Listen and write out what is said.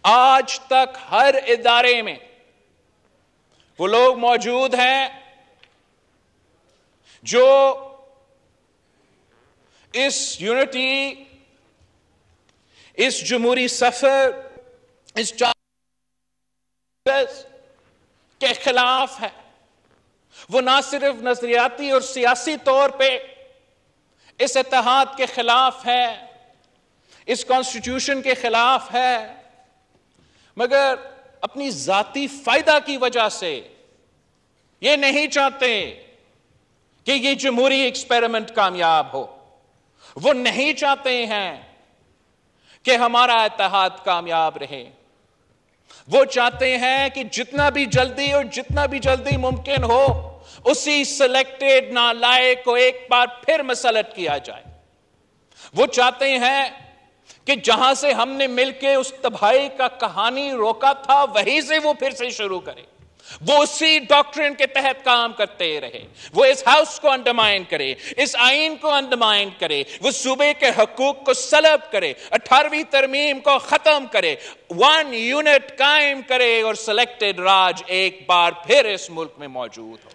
آج تک ہر ادارے میں وہ لوگ موجود ہیں جو اس یونٹی، اس جمہوری سفر، اس کے خلاف ہے۔ وہ نہ صرف نظریاتی اور سیاسی طور پہ اس اتحاد کے خلاف ہے، اس کانسٹیٹیوشن کے خلاف ہے، مگر اپنی ذاتی فائدہ کی وجہ سے یہ نہیں چاہتے کہ یہ جمہوری ایکسپیریمنٹ کامیاب ہو۔ وہ نہیں چاہتے ہیں کہ ہمارا اتحاد کامیاب رہے۔ وہ چاہتے ہیں کہ جتنا بھی جلدی ممکن ہو اسی سلیکٹڈ نالائق کو ایک بار پھر مسلط کیا جائے۔ وہ چاہتے ہیں کہ جہاں سے ہم نے مل کے اس تباہی کا کہانی روکا تھا وہیں سے وہ پھر سے شروع کرے۔ وہ اسی ڈاکٹرن کے تحت کام کرتے رہے۔ وہ اس ہاؤس کو انڈرمائن کرے، اس آئین کو انڈرمائن کرے، وہ صوبے کے حقوق کو سلب کرے، 18ویں ترمیم کو ختم کرے، 1 یونٹ قائم کرے اور سلیکٹڈ راج ایک بار پھر اس ملک میں موجود ہو۔